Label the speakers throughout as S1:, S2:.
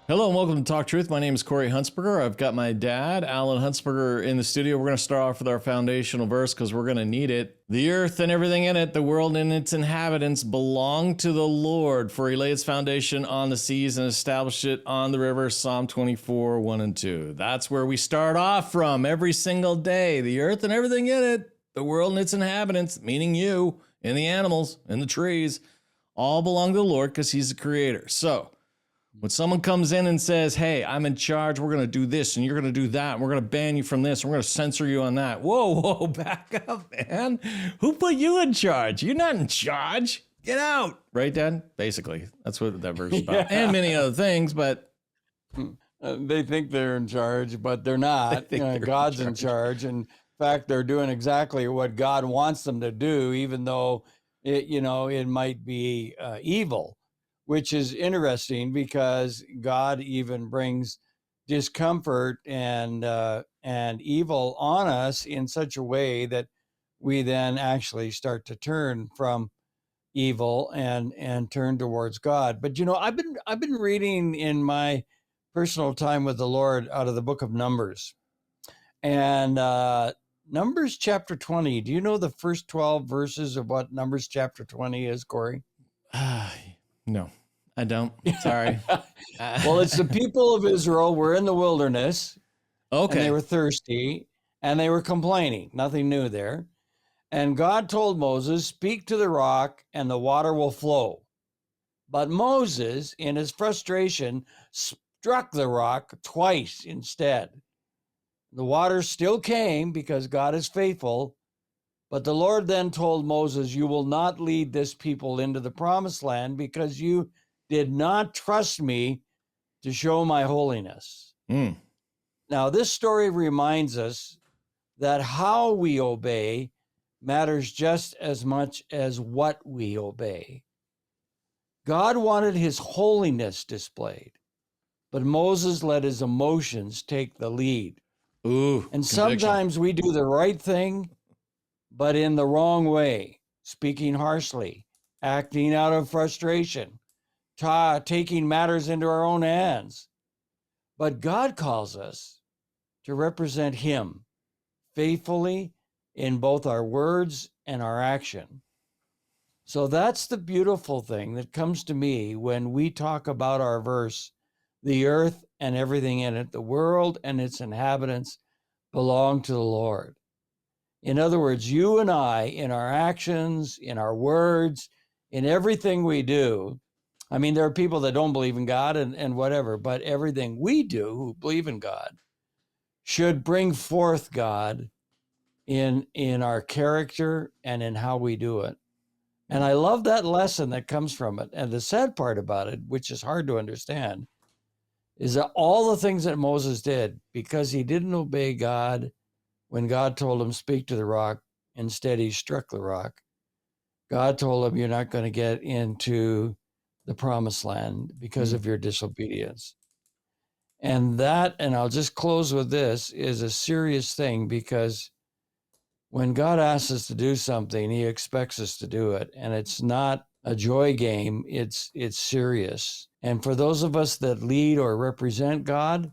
S1: Hello and welcome to Talk Truth. My name is Corey Huntsberger. I've got my dad, Alan Huntsberger, in the studio. We're going to start off with our foundational verse because we're going to need it. The earth and everything in it, the world and its inhabitants belong to the Lord, for he laid its foundation on the seas and established it on the river. Psalm 24, 1 and 2. That's where we start off from every single day. The earth and everything in it, the world and its inhabitants, meaning you and the animals and the trees, all belong to the Lord because he's the creator. So, when someone comes in and says, hey, I'm in charge, we're going to do this and you're going to do that, and we're going to ban you from this, and we're going to censor you on that. Whoa, back up, man. Who put you in charge? You're not in charge. Get out. Right, Dad? Basically, that's what that verse is about. Yeah. And many other things, but...
S2: They think they're in charge, but they're not. God's in charge. In fact, they're doing exactly what God wants them to do, even though it might be evil. Which is interesting because God even brings discomfort and evil on us in such a way that we then actually start to turn from evil and turn towards God. But I've been reading in my personal time with the Lord out of the book of Numbers, and Numbers chapter 20. Do you know the first 12 verses of what Numbers chapter 20 is, Corey?
S1: No, I don't. Sorry.
S2: Well, it's the people of Israel were in the wilderness.
S1: Okay.
S2: And they were thirsty and they were complaining. Nothing new there. And God told Moses, speak to the rock and the water will flow. But Moses, in his frustration, struck the rock twice instead. The water still came because God is faithful. But the Lord then told Moses, you will not lead this people into the promised land because you did not trust me to show my holiness. Now, this story reminds us that how we obey matters just as much as what we obey. God wanted his holiness displayed, but Moses let his emotions take the lead.
S1: And
S2: conviction. Sometimes we do the right thing, but in the wrong way, speaking harshly, acting out of frustration, taking matters into our own hands. But God calls us to represent him faithfully in both our words and our action. So that's the beautiful thing that comes to me when we talk about our verse, the earth and everything in it, the world and its inhabitants belong to the Lord. In other words, you and I, in our actions, in our words, in everything we do, I mean, there are people that don't believe in God and whatever, but everything we do who believe in God should bring forth God in our character and in how we do it. And I love that lesson that comes from it. And the sad part about it, which is hard to understand, is that all the things that Moses did, because he didn't obey God when God told him, speak to the rock, instead he struck the rock. God told him, you're not going to get into the promised land because of your disobedience. And I'll just close with this, is a serious thing, because when God asks us to do something, he expects us to do it. And it's not a joy game, it's serious. And for those of us that lead or represent God,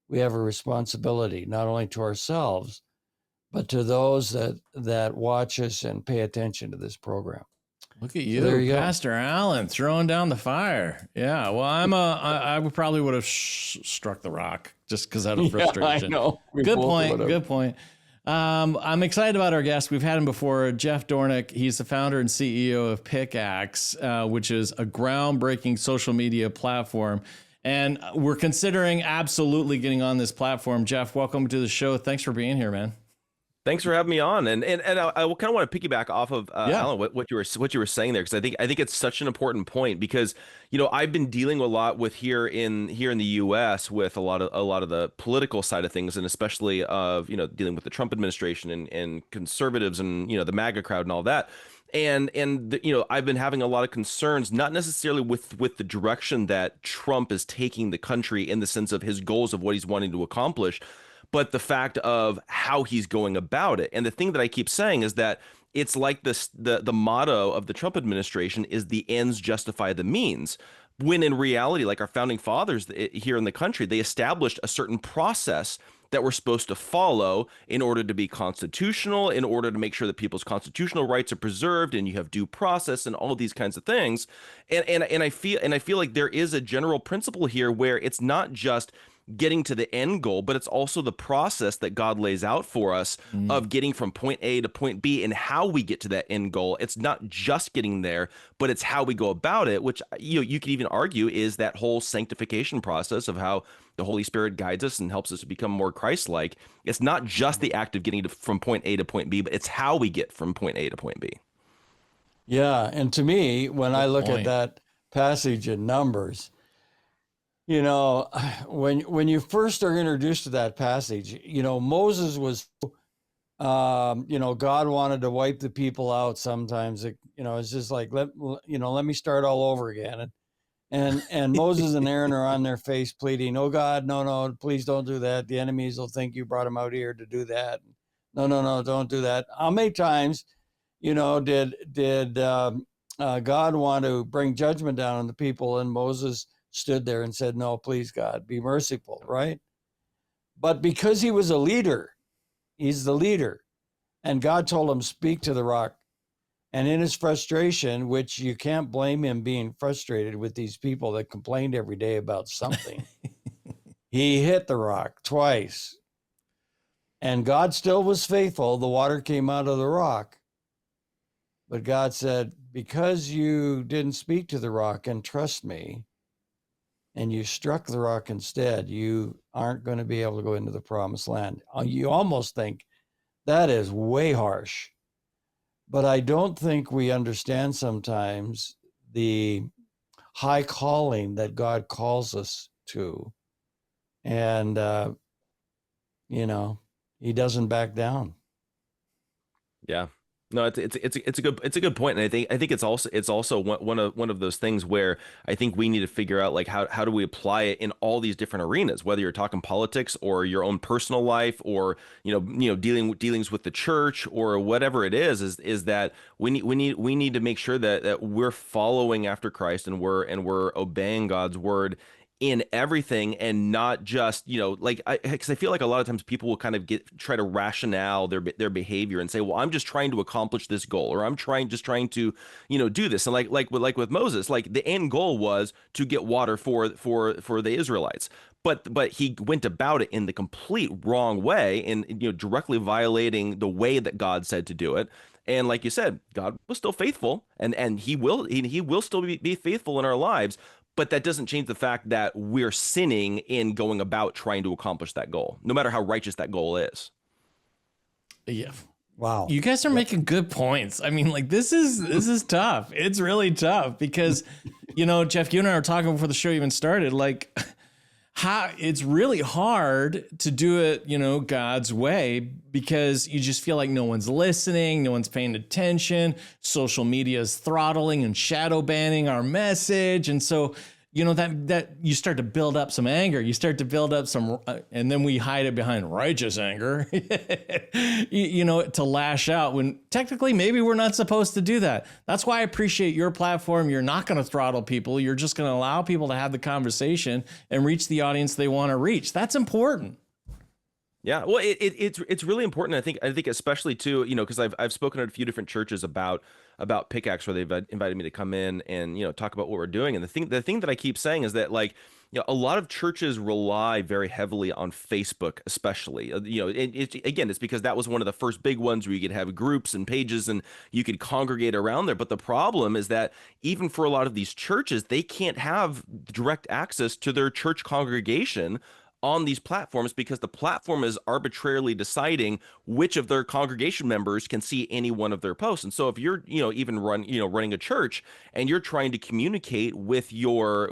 S2: we have a responsibility, not only to ourselves, but to those that watch us and pay attention to this program.
S1: Look at you, so Pastor Alan, throwing down the fire. Yeah, well, I probably would have struck the rock just because out of frustration.
S2: I know.
S1: Good point. I'm excited about our guest. We've had him before, Jeff Dornik. He's the founder and CEO of Pickaxe, which is a groundbreaking social media platform. And we're considering absolutely getting on this platform. Jeff, welcome to the show. Thanks for being here, man.
S3: Thanks for having me on, and I kind of want to piggyback off of Alan, what you were saying there, because I think it's such an important point, because I've been dealing a lot with here in the U.S. with a lot of the political side of things, and especially of dealing with the Trump administration and conservatives and the MAGA crowd and all that. And I've been having a lot of concerns, not necessarily with the direction that Trump is taking the country in the sense of his goals of what he's wanting to accomplish, but the fact of how he's going about it. And the thing that I keep saying is that it's like the motto of the Trump administration is the ends justify the means. when in reality, like our founding fathers here in the country, they established a certain process that we're supposed to follow in order to be constitutional, in order to make sure that people's constitutional rights are preserved, and you have due process and all of these kinds of things. And I feel like there is a general principle here where it's not just getting to the end goal, but it's also the process that God lays out for us of getting from point A to point B and how we get to that end goal. It's not just getting there, but it's how we go about it, which you could even argue is that whole sanctification process of how the Holy Spirit guides us and helps us to become more Christ-like. It's not just the act of getting from point A to point B, but it's how we get from point A to point B.
S2: Yeah, and to me, when I look at that passage in Numbers, when you first are introduced to that passage, Moses was, God wanted to wipe the people out sometimes. It's just like, let me start all over again. And Moses and Aaron are on their face pleading, oh God, no, please don't do that. The enemies will think you brought them out here to do that. No, don't do that. How many times, did God want to bring judgment down on the people, and Moses stood there and said, no, please God, be merciful, right? But because he was a leader, he's the leader, and God told him, speak to the rock. And in his frustration, which you can't blame him being frustrated with these people that complained every day about something, he hit the rock twice. And God still was faithful. The water came out of the rock. But God said, because you didn't speak to the rock and trust me, and you struck the rock instead, you aren't going to be able to go into the promised land. You almost think that is way harsh. But I don't think we understand sometimes the high calling that God calls us to. And, he doesn't back down.
S3: Yeah. No, it's a good point, and I think it's also one of those things where I think we need to figure out, like, how do we apply it in all these different arenas, whether you're talking politics or your own personal life, or dealings with the church, or whatever it is that we need to make sure that we're following after Christ, and we're obeying God's word in everything, and not just, because I feel like a lot of times people will kind of try to rationale their behavior and say, well, I'm just trying to accomplish this goal, or I'm trying to, do this. And like with Moses, like the end goal was to get water for the Israelites. But he went about it in the complete wrong way, and directly violating the way that God said to do it. And like you said, God was still faithful, and he will still be faithful in our lives. But that doesn't change the fact that we're sinning in going about trying to accomplish that goal, no matter how righteous that goal is.
S1: Yeah.
S2: Wow.
S1: You guys are making good points. I mean, like, this is tough. It's really tough because, Jeff, you and I were talking before the show even started, like, how it's really hard to do it, God's way, because you just feel like no one's listening, no one's paying attention. Social media is throttling and shadow banning our message. And so, that you start to build up some anger, you start to build up some, and then we hide it behind righteous anger, to lash out when technically maybe we're not supposed to do that. That's why I appreciate your platform. You're not going to throttle people. You're just going to allow people to have the conversation and reach the audience they want to reach. That's important.
S3: Yeah, well, it's really important. I think especially too, because I've spoken at a few different churches about Pickaxe, where they've invited me to come in and talk about what we're doing. And the thing that I keep saying is that, like, a lot of churches rely very heavily on Facebook, especially. It's because that was one of the first big ones where you could have groups and pages and you could congregate around there. But the problem is that even for a lot of these churches, they can't have direct access to their church congregation on these platforms, because the platform is arbitrarily deciding which of their congregation members can see any one of their posts. And so if you're, running a church and you're trying to communicate with your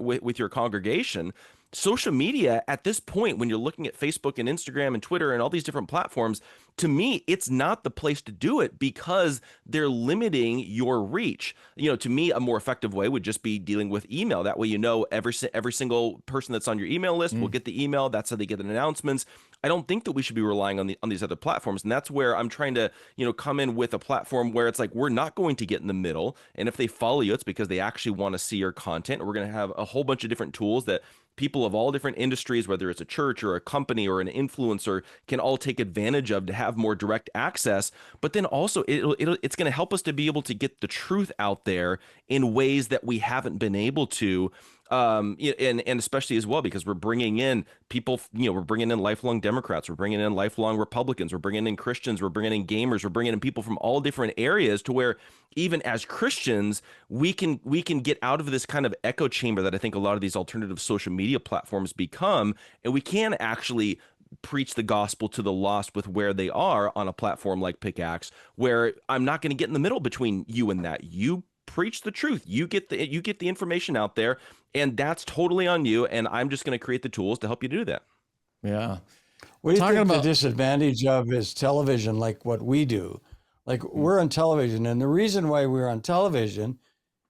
S3: congregation, social media at this point, when you're looking at Facebook and Instagram and Twitter and all these different platforms, to me, it's not the place to do it, because they're limiting your reach. To me, a more effective way would just be dealing with email. That way, every single person that's on your email list will get the email. That's how they get the announcements. I don't think that we should be relying on these other platforms. And that's where I'm trying to, come in with a platform where it's like, we're not going to get in the middle. And if they follow you, it's because they actually want to see your content. We're going to have a whole bunch of different tools that people of all different industries, whether it's a church or a company or an influencer, can all take advantage of to have more direct access. But then also it's going to help us to be able to get the truth out there in ways that we haven't been able to, and especially as well because we're bringing in people, we're bringing in lifelong Democrats, we're bringing in lifelong Republicans, we're bringing in Christians, we're bringing in gamers, we're bringing in people from all different areas, to where even as Christians we can get out of this kind of echo chamber that I think a lot of these alternative social media platforms become, and we can actually preach the gospel to the lost with where they are on a platform like Pickaxe, where I'm not going to get in the middle between you and that. You preach the truth. You get the information out there, and that's totally on you. And I'm just going to create the tools to help you do that.
S1: Yeah.
S2: What do you think the disadvantage of is television, like what we do? Like we're on television, and the reason why we're on television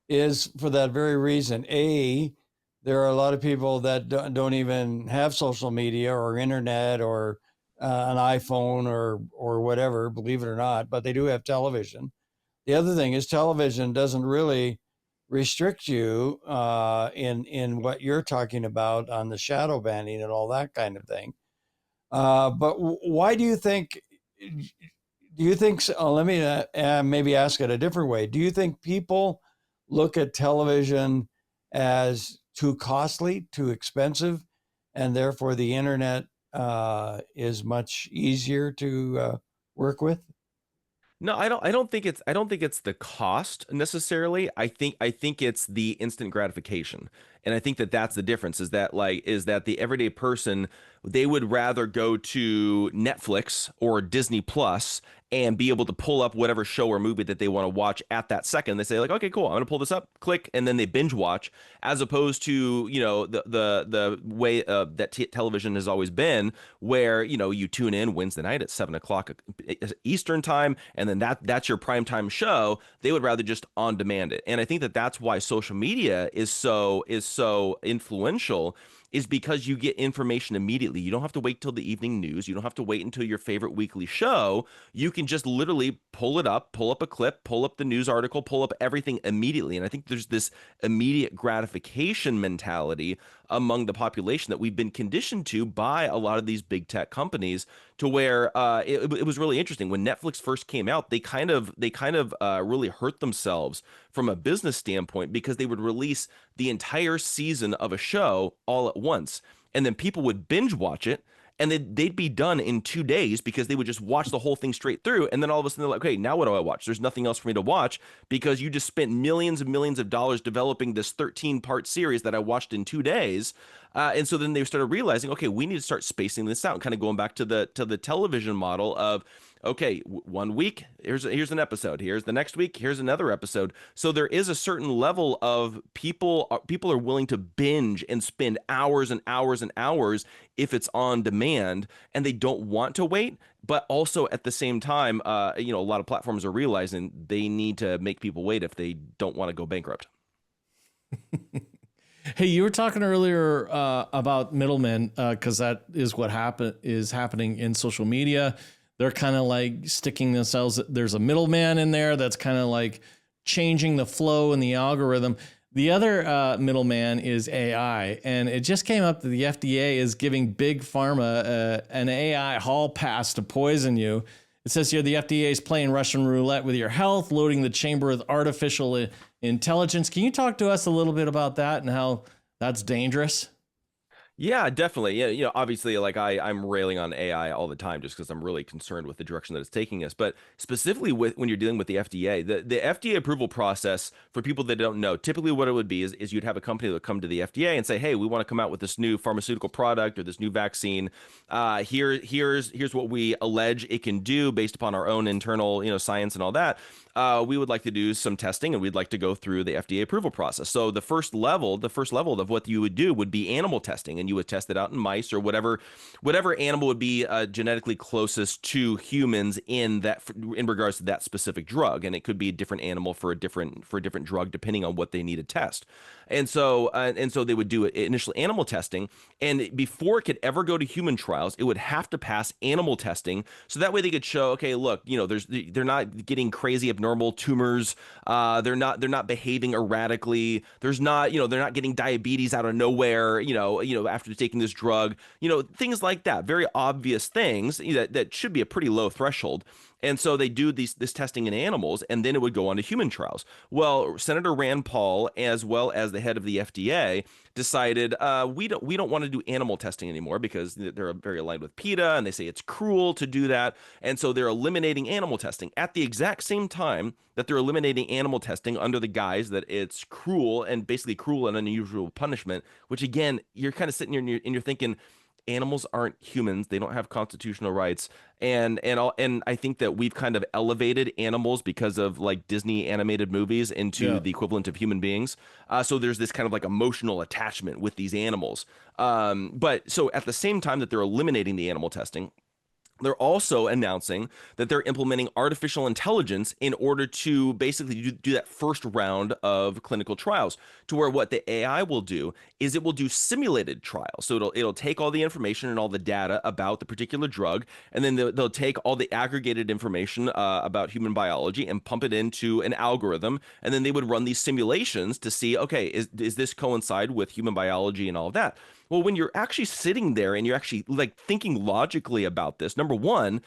S2: is for that very reason. There are a lot of people that don't even have social media or internet or an iPhone or whatever, believe it or not, but they do have television. The other thing is television doesn't really restrict you in what you're talking about on the shadow banning and all that kind of thing. But why do you think? Let me maybe ask it a different way. Do you think people look at television as too costly, too expensive, and therefore the internet is much easier to work with?
S3: No, I don't think it's the cost necessarily. I think it's the instant gratification. And I think that that's the difference, is that the everyday person, they would rather go to Netflix or Disney Plus and be able to pull up whatever show or movie that they want to watch at that second. They say like, okay, cool, I'm gonna pull this up, click, and then they binge watch, as opposed to, the way that television has always been, where, you tune in Wednesday night at 7 o'clock Eastern time, and then that's your primetime show. They would rather just on demand it. And I think that that's why social media is so influential, is because you get information immediately. You don't have to wait till the evening news. You don't have to wait until your favorite weekly show. You can just literally pull up a clip, pull up the news article, pull up everything immediately. And I think there's this immediate gratification mentality among the population that we've been conditioned to by a lot of these big tech companies, to where it was really interesting when Netflix first came out. They kind of really hurt themselves from a business standpoint, because they would release the entire season of a show all at once, and then people would binge watch it, and they'd be done in 2 days because they would just watch the whole thing straight through. And then all of a sudden they're like, okay, now what do I watch? There's nothing else for me to watch, because you just spent millions and millions of dollars developing this 13-part series that I watched in 2 days. And so then they started realizing, okay, we need to start spacing this out, kind of going back to the television model of, okay, 1 week, here's an episode. Here's the next week, here's another episode. So there is a certain level of people are willing to binge and spend hours and hours and hours if it's on demand, and they don't want to wait. But also at the same time, a lot of platforms are realizing they need to make people wait if they don't want to go bankrupt.
S1: Hey, you were talking earlier about middlemen, because that is what is happening in social media. They're kind of like sticking themselves. There's a middleman in there that's kind of like changing the flow and the algorithm. The other middleman is AI, and it just came up that the FDA is giving big pharma an AI hall pass to poison you. It says here the FDA is playing Russian roulette with your health, loading the chamber with artificial intelligence. Can you talk to us a little bit about that and how that's dangerous?
S3: Yeah, definitely. Yeah, obviously, like I'm railing on AI all the time just because I'm really concerned with the direction that it's taking us. But specifically when you're dealing with the FDA, the FDA approval process, for people that don't know, typically what it would be is you'd have a company that would come to the FDA and say, hey, we want to come out with this new pharmaceutical product or this new vaccine. Here's what we allege it can do based upon our own internal, science and all that. We would like to do some testing, and we'd like to go through the FDA approval process. So the first level of what you would do would be animal testing, and and you would test it out in mice or whatever animal would be genetically closest to humans in regards to that specific drug, and it could be a different animal for a different drug depending on what they need to test. And so they would do initial animal testing, and before it could ever go to human trials, it would have to pass animal testing, so that way they could show, okay, look, they're not getting crazy abnormal tumors, they're not behaving erratically, they're not getting diabetes out of nowhere, after taking this drug, things like that, very obvious things that should be a pretty low threshold. And so they do this testing in animals, and then it would go on to human trials. Well, Senator Rand Paul, as well as the head of the FDA, decided we don't want to do animal testing anymore because they're very aligned with PETA, and they say it's cruel to do that. And so they're eliminating animal testing at the exact same time that they're eliminating animal testing under the guise that it's cruel and unusual punishment. Which again, you're kind of sitting here and you're thinking, animals aren't humans, they don't have constitutional rights, and I think that we've kind of elevated animals because of like Disney animated movies into the equivalent of human beings, so there's this kind of like emotional attachment with these animals, but so at the same time that they're eliminating the animal testing, they're also announcing that they're implementing artificial intelligence in order to basically do that first round of clinical trials, to where what the AI will do is it will do simulated trials. So it'll take all the information and all the data about the particular drug, and then they'll take all the aggregated information about human biology and pump it into an algorithm, and then they would run these simulations to see, okay, is this coincide with human biology and all of that. Well, when you're actually sitting there and you're actually like thinking logically about this, number one,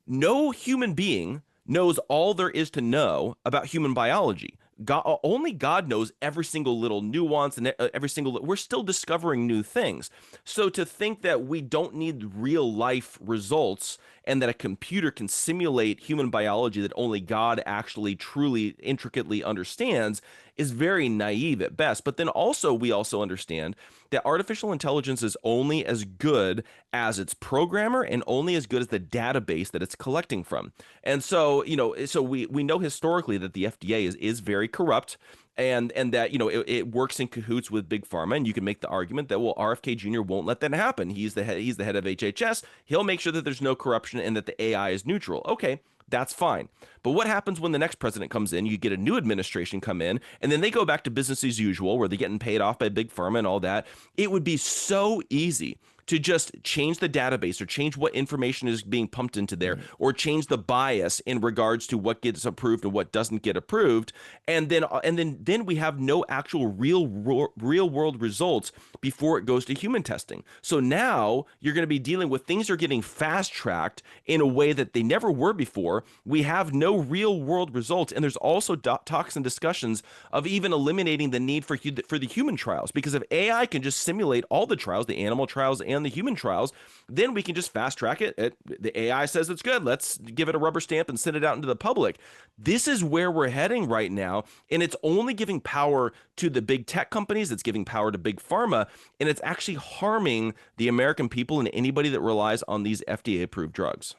S3: no human being knows all there is to know about human biology. Only God knows every single little nuance and we're still discovering new things. So to think that we don't need real life results and that a computer can simulate human biology that only God actually truly intricately understands is very naive at best. But then also we also understand that artificial intelligence is only as good as its programmer and only as good as the database that it's collecting from. And so, we know historically that the FDA is very corrupt, and that it works in cahoots with big pharma, and you can make the argument that, well, RFK Jr. won't let that happen. He's the head of HHS. He'll make sure that there's no corruption and that the AI is neutral. Okay, that's fine. But what happens when the next president comes in? You get a new administration come in, and then they go back to business as usual, where they're getting paid off by big pharma and all that. It would be so easy to just change the database or change what information is being pumped into there, or change the bias in regards to what gets approved and what doesn't get approved, and then we have no actual real world results before it goes to human testing. So now you're going to be dealing with things are getting fast tracked in a way that they never were before. We have no real world results, and there's also talks and discussions of even eliminating the need for the human trials, because if AI can just simulate all the trials, the animal trials and the human trials, then we can just fast track it. The AI says it's good. Let's give it a rubber stamp and send it out into the public. This is where we're heading right now, and it's only giving power to the big tech companies. It's giving power to big pharma, and it's actually harming the American people and anybody that relies on these FDA-approved drugs.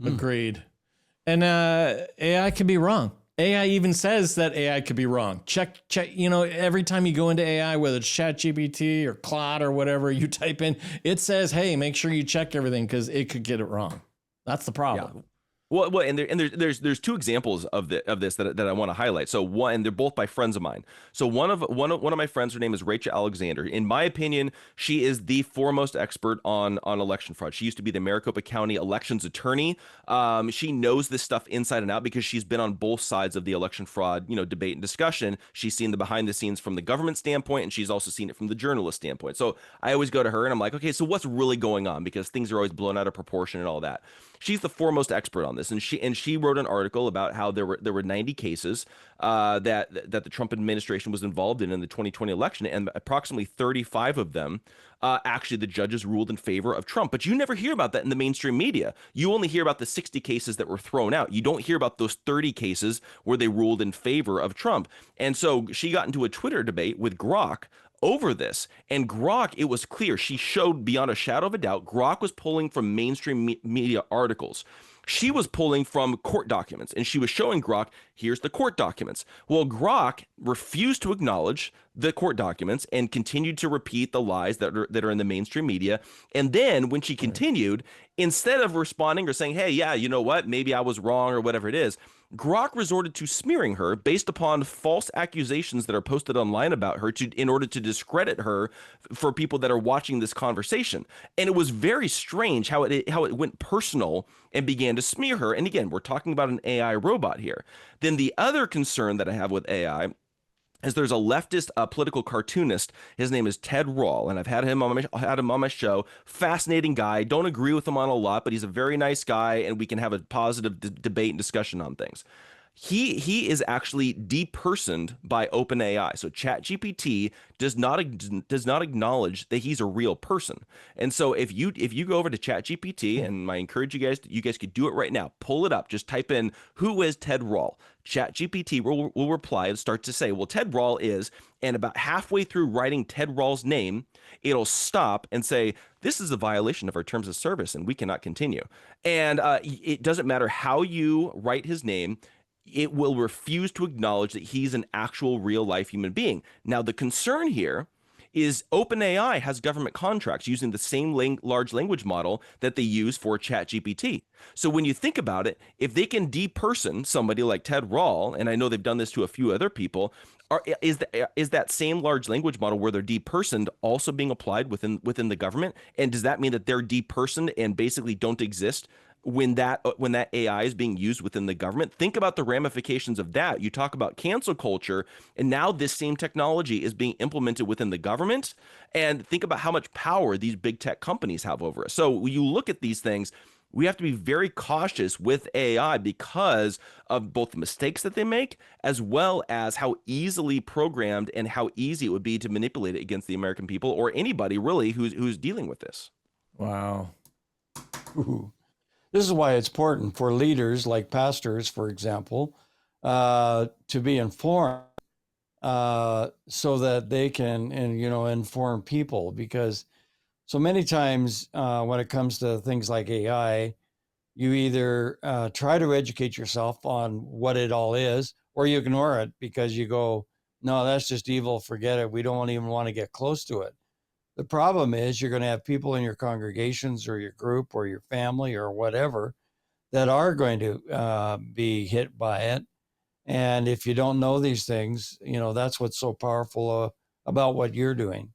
S1: Agreed. And AI could be wrong. AI even says that AI could be wrong. Check. Every time you go into AI, whether it's ChatGPT or Claude or whatever you type in, it says, hey, make sure you check everything because it could get it wrong. That's the problem.
S3: Yeah. Well, and there's two examples of this that I want to highlight. So one, and they're both by friends of mine. So one of my friends, her name is Rachel Alexander. In my opinion, she is the foremost expert on election fraud. She used to be the Maricopa County elections attorney. She knows this stuff inside and out because she's been on both sides of the election fraud, debate and discussion. She's seen the behind the scenes from the government standpoint, and she's also seen it from the journalist standpoint. So I always go to her and I'm like, okay, so what's really going on? Because things are always blown out of proportion and all that. She's the foremost expert on this, and she wrote an article about how there were 90 cases that the Trump administration was involved in the 2020 election, and approximately 35 of them actually the judges ruled in favor of Trump. But you never hear about that in the mainstream media. You only hear about the 60 cases that were thrown out. You don't hear about those 30 cases where they ruled in favor of Trump. And so she got into a Twitter debate with Grok over this, and Grok, it was clear, she showed beyond a shadow of a doubt, Grok was pulling from mainstream media articles. she was pulling from court documents, and she was showing Grok, here's the court documents. Well, Grok refused to acknowledge the court documents and continued to repeat the lies that are in the mainstream media. And then when she continued, instead of responding or saying, hey, yeah, you know what, maybe I was wrong or whatever it is, Grok resorted to smearing her based upon false accusations that are posted online about her in order to discredit her for people that are watching this conversation. And it was very strange how it went personal and began to smear her. And again, we're talking about an AI robot here. Then the other concern that I have with AI is there's a leftist political cartoonist. His name is Ted Rall, and I've had him on my show. Fascinating guy. Don't agree with him on a lot, but he's a very nice guy, and we can have a positive debate and discussion on things. He is actually depersoned by OpenAI. So ChatGPT does not acknowledge that he's a real person. And so if you go over to ChatGPT, and I encourage you guys could do it right now. Pull it up. Just type in, who is Ted Rall? ChatGPT will reply and start to say, well, Ted Rall is, and about halfway through writing Ted Rall's name, it'll stop and say, this is a violation of our terms of service and we cannot continue. And it doesn't matter how you write his name, it will refuse to acknowledge that he's an actual real life human being. Now, the concern here is OpenAI has government contracts using the same large language model that they use for ChatGPT. So when you think about it, if they can deperson somebody like Ted Rall, and I know they've done this to a few other people, is that same large language model where they're depersoned also being applied within the government? And does that mean that they're depersoned and basically don't exist when that AI is being used within the government? Think about the ramifications of that. You talk about cancel culture, and now this same technology is being implemented within the government. And think about how much power these big tech companies have over us. So when you look at these things, we have to be very cautious with AI because of both the mistakes that they make, as well as how easily programmed and how easy it would be to manipulate it against the American people or anybody really who's dealing with this.
S1: Wow.
S2: Ooh. This is why it's important for leaders like pastors, for example, to be informed so that they can, inform people. Because so many times when it comes to things like AI, you either try to educate yourself on what it all is, or you ignore it because you go, no, that's just evil. Forget it. We don't even want to get close to it. The problem is you're going to have people in your congregations or your group or your family or whatever that are going to be hit by it. And if you don't know these things, that's what's so powerful about what you're doing.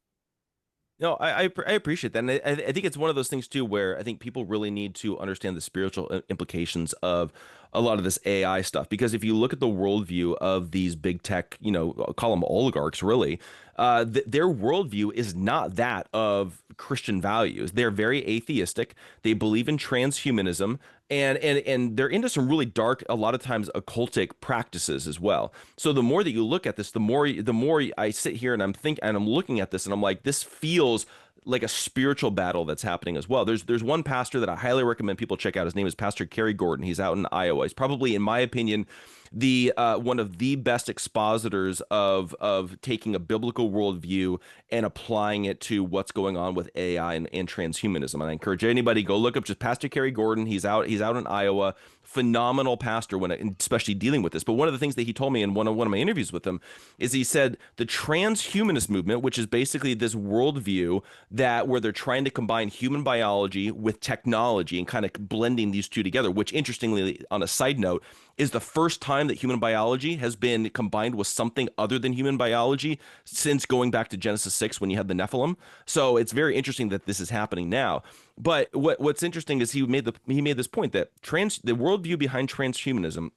S3: No, I appreciate that. And I think it's one of those things, too, where I think people really need to understand the spiritual implications of a lot of this AI stuff. Because if you look at the worldview of these big tech, I'll call them oligarchs, really, their worldview is not that of Christian values. They're very atheistic. They believe in transhumanism. And they're into some really dark, a lot of times occultic practices as well. So the more that you look at this, the more I sit here and I'm looking at this and I'm like, this feels like a spiritual battle that's happening as well. There's one pastor that I highly recommend people check out. His name is Pastor Kerry Gordon. He's out in Iowa. He's probably, in my opinion, the one of the best expositors of taking a biblical worldview and applying it to what's going on with AI and transhumanism. And I encourage anybody, go look up just Pastor Kerry Gordon. He's out in Iowa. Phenomenal pastor especially dealing with this. But one of the things that he told me in one of my interviews with him is he said the transhumanist movement, which is basically this worldview where they're trying to combine human biology with technology and kind of blending these two together, which interestingly, on a side note, is the first time that human biology has been combined with something other than human biology since going back to Genesis 6 when you had the Nephilim. So it's very interesting that this is happening now. But what's interesting is he made this point that the worldview behind transhumanism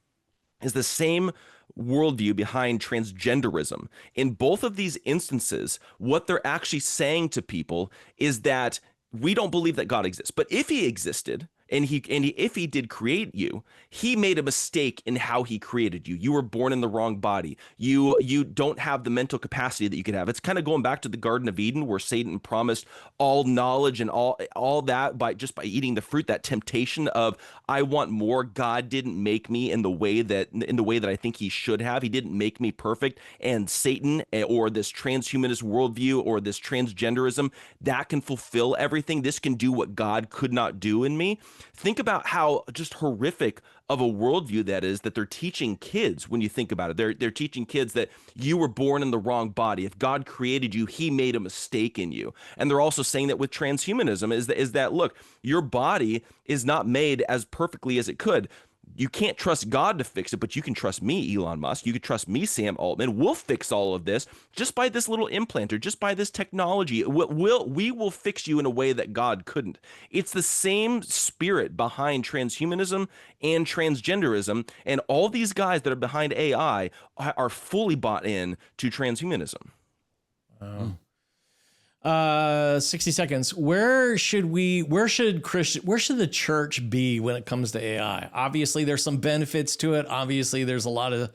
S3: is the same worldview behind transgenderism. In both of these instances, what they're actually saying to people is that we don't believe that God exists. But if he existed, and if he did create you, he made a mistake in how he created you. You were born in the wrong body. You don't have the mental capacity that you could have. It's kind of going back to the Garden of Eden where Satan promised all knowledge and all that by eating the fruit, that temptation of I want more. God didn't make me in the way that I think he should have. He didn't make me perfect. And Satan or this transhumanist worldview or this transgenderism, that can fulfill everything. This can do what God could not do in me. Think about how just horrific of a worldview that is that they're teaching kids. When you think about it, they're teaching kids that you were born in the wrong body. If God created you, he made a mistake in you. And they're also saying that with transhumanism is that look, your body is not made as perfectly as it could. You can't trust God to fix it, but you can trust me, Elon Musk. You can trust me, Sam Altman. We'll fix all of this just by this little implanter, just by this technology. We will fix you in a way that God couldn't. It's the same spirit behind transhumanism and transgenderism, and all these guys that are behind AI are fully bought in to transhumanism.
S1: 60 seconds. Where should the church be when it comes to AI? Obviously, there's some benefits to it. Obviously, there's a lot of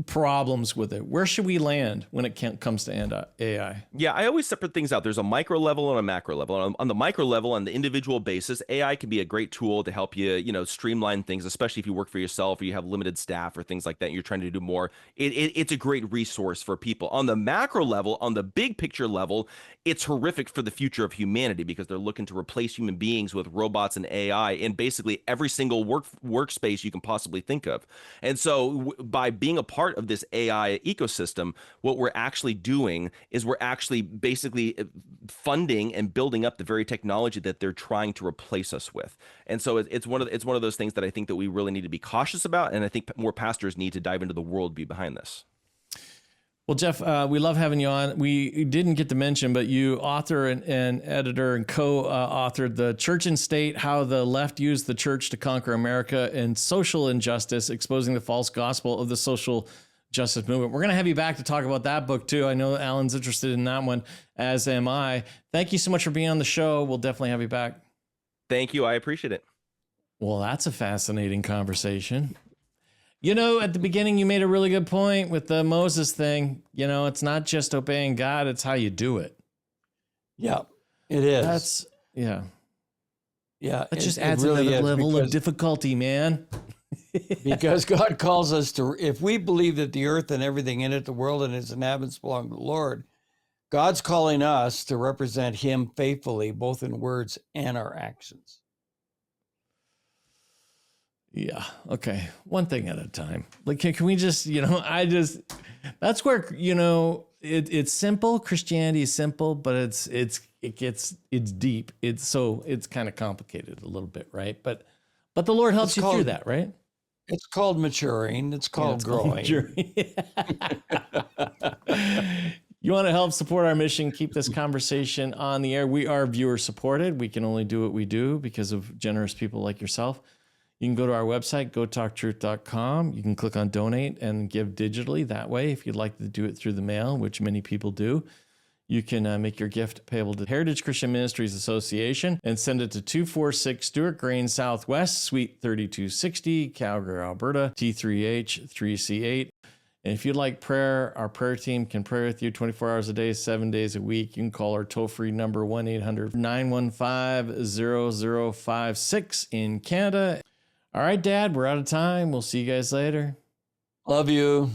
S1: problems with it. Where should we land when it comes to AI?
S3: Yeah, I always separate things out. There's a micro level and a macro level. On the micro level, on the individual basis, AI can be a great tool to help you, streamline things, especially if you work for yourself or you have limited staff or things like that, and you're trying to do more. It's a great resource for people. On the macro level, on the big picture level, it's horrific for the future of humanity because they're looking to replace human beings with robots and AI in basically every single workspace you can possibly think of. And so by being a part of this AI ecosystem, what we're actually doing is we're actually basically funding and building up the very technology that they're trying to replace us with. And so it's one of those things that I think that we really need to be cautious about, and I think more pastors need to dive into the worldview behind this.
S1: Well, Jeff, we love having you on. We didn't get to mention, but you author and editor and co-authored The Church and State, How the Left Used the Church to Conquer America and Social Injustice, Exposing the False Gospel of the Social Justice Movement. We're going to have you back to talk about that book, too. I know Alan's interested in that one, as am I. Thank you so much for being on the show. We'll definitely have you back.
S3: Thank you. I appreciate it.
S1: Well, that's a fascinating conversation. At the beginning, you made a really good point with the Moses thing. It's not just obeying God, it's how you do it.
S2: Yeah, it is.
S1: Yeah. That just
S2: it
S1: adds
S2: really
S1: another
S2: is,
S1: level of difficulty, man.
S2: Because God calls us to, if we believe that the earth and everything in it, the world and its inhabitants belong to the Lord, God's calling us to represent him faithfully, both in words and our actions.
S1: Yeah. Okay. One thing at a time. Like, can we just, that's where, it's simple. Christianity is simple, but it's deep. It's kind of complicated a little bit, right? But the Lord helps you through that, right?
S2: It's called maturing. It's called growing.
S1: You want to help support our mission, keep this conversation on the air. We are viewer supported. We can only do what we do because of generous people like yourself. You can go to our website, gotalktruth.com. You can click on donate and give digitally that way. If you'd like to do it through the mail, which many people do, you can make your gift payable to Heritage Christian Ministries Association and send it to 246 Stewart Green Southwest, Suite 3260, Calgary, Alberta, T3H3C8. And if you'd like prayer, our prayer team can pray with you 24 hours a day, 7 days a week. You can call our toll-free number 1-800-915-0056 in Canada. All right, Dad, we're out of time. We'll see you guys later.
S2: Love you.